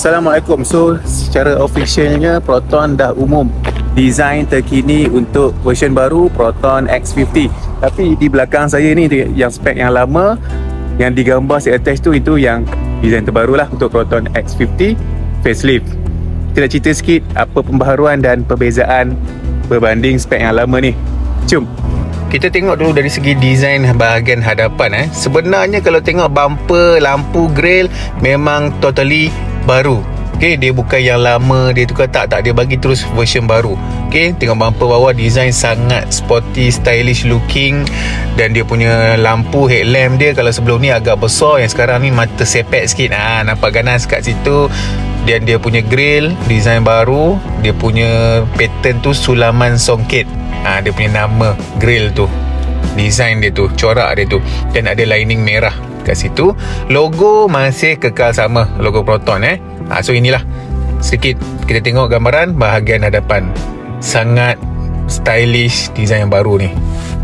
Assalamualaikum. So secara officialnya Proton dah umum design terkini untuk version baru Proton X50. Tapi di belakang saya ni yang spek yang lama yang digambar saya attach tu, itu yang design terbaru lah untuk Proton X50 facelift. Kita nak cerita sikit apa pembaharuan dan perbezaan berbanding spek yang lama ni. Jom kita tengok dulu dari segi design bahagian hadapan. Sebenarnya kalau tengok bumper, lampu, grill memang totally baru. Okay, dia bukan yang lama dia tukar, tak dia bagi terus version baru. Okay, tengok bumper bawah design sangat sporty, stylish looking. Dan dia punya lampu headlamp dia kalau sebelum ni agak besar, yang sekarang ni mata sepet sikit. Nampak ganas kat situ. Dan dia punya grill design baru. Dia punya pattern tu sulaman songket. Dia punya nama grill tu, design dia tu, corak dia tu. Dan ada lining merah kat situ. Logo masih kekal sama, logo Proton. So inilah sedikit kita tengok gambaran bahagian hadapan. Sangat stylish design yang baru ni.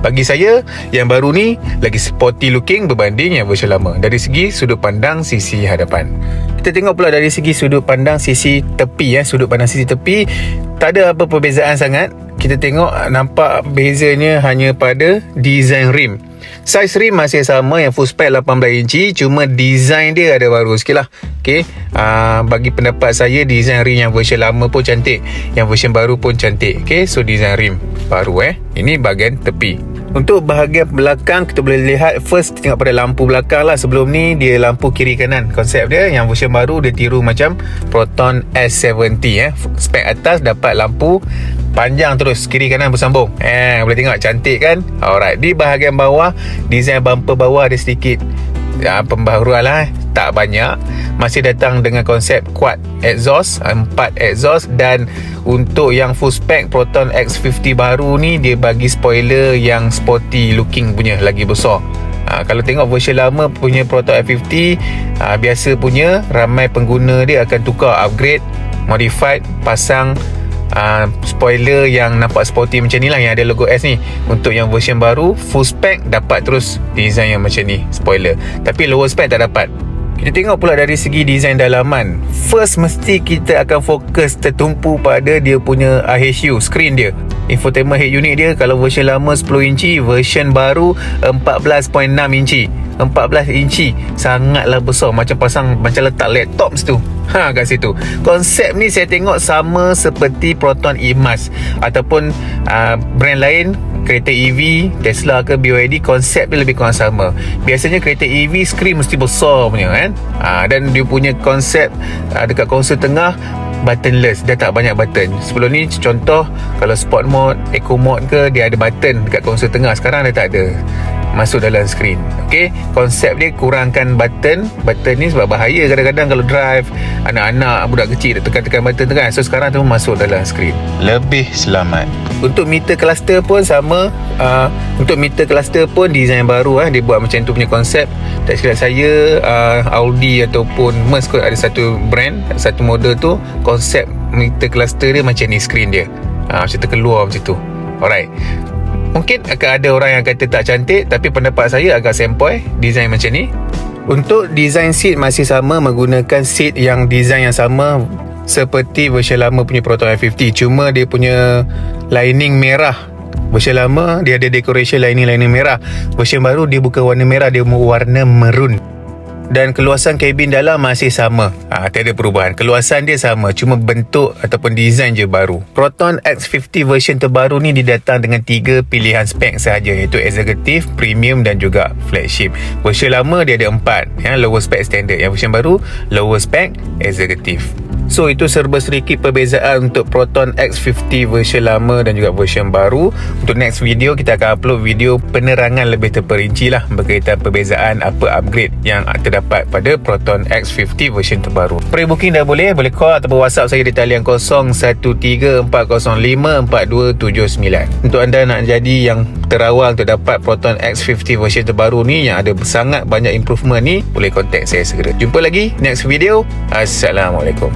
Bagi saya yang baru ni lagi sporty looking berbanding yang version lama dari segi sudut pandang sisi hadapan. Kita tengok pula dari segi sudut pandang sisi tepi. Sudut pandang sisi tepi tak ada apa perbezaan sangat. Kita tengok nampak bezanya hanya pada design rim. Saiz rim masih sama, yang full spec 18 inci, cuma design dia ada baru sikit lah. Okay, bagi pendapat saya design rim yang version lama pun cantik, yang version baru pun cantik. Okay, so design rim baru. Ini bahagian tepi. Untuk bahagian belakang kita boleh lihat, first kita tengok pada lampu belakang lah. Sebelum ni dia lampu kiri kanan, konsep dia. Yang version baru dia tiru macam Proton S70. Spek atas dapat lampu panjang terus, kiri kanan bersambung. Boleh tengok cantik kan. Alright, di bahagian bawah design bumper bawah ada sedikit pembaharuan lah. Tak banyak. Masih datang dengan konsep quad exhaust, 4 exhaust. Dan untuk yang full spec Proton X50 baru ni, dia bagi spoiler yang sporty looking punya, lagi besar. Kalau tengok version lama punya Proton X50 biasa punya, ramai pengguna dia akan tukar, upgrade, modified, pasang spoiler yang nampak sporty macam ni lah, yang ada logo S ni. Untuk yang version baru full spec dapat terus design yang macam ni, spoiler. Tapi lower spec tak dapat. Kita tengok pula dari segi design dalaman. First mesti kita akan fokus tertumpu pada dia punya IHU, screen dia. Infotainment head unit dia kalau version lama 10 inci, version baru 14.6 inci. 14 inci sangatlah besar, macam letak laptop situ. Kat situ. Konsep ni saya tengok sama seperti Proton eMAS ataupun brand lain, kereta EV, Tesla ke BYD, konsep dia lebih kurang sama. Biasanya kereta EV screen mesti besar punya kan. Dan dia punya konsep dekat konsol tengah buttonless, dia tak banyak button. Sebelum ni contoh kalau sport mode, eco mode ke, dia ada button dekat konsol tengah. Sekarang dia tak ada masuk dalam screen. Okay, konsep dia kurangkan button ni sebab bahaya kadang-kadang kalau drive, anak-anak, budak kecil tekan-tekan button tu kan. So sekarang tu masuk dalam screen, lebih selamat. Untuk meter cluster pun sama. Untuk meter cluster pun design baru. Dia buat macam tu punya konsep. Tak silap saya Audi ataupun Merc ada satu brand, satu model tu, konsep meter cluster dia macam ni, screen dia macam terkeluar macam tu. Alright, mungkin akan ada orang yang kata tak cantik, tapi pendapat saya agak sempoi design macam ni. Untuk design seat masih sama, menggunakan seat yang design yang sama seperti version lama punya Proton X50, cuma dia punya lining merah. Version lama dia ada decoration lining merah. Version baru dia bukan warna merah, dia warna maroon. Dan keluasan kabin dalam masih sama. Tiada perubahan. Keluasan dia sama, cuma bentuk ataupun design je baru. Proton X50 version terbaru ni didatang dengan 3 pilihan spek sahaja, iaitu executive, premium dan juga flagship. Version lama dia ada 4, lower spec standard. Yang version baru lower spec executive. So itu serba sedikit perbezaan untuk Proton X50 version lama dan juga version baru. Untuk next video kita akan upload video penerangan lebih terperinci lah berkaitan perbezaan apa upgrade yang terdapat pada Proton X50 version terbaru. Pre-booking dah boleh call ataupun WhatsApp saya di talian 0134054279. Untuk anda nak jadi yang terawal untuk dapat Proton X50 version terbaru ni yang ada sangat banyak improvement ni, boleh contact saya segera. Jumpa lagi next video. Assalamualaikum.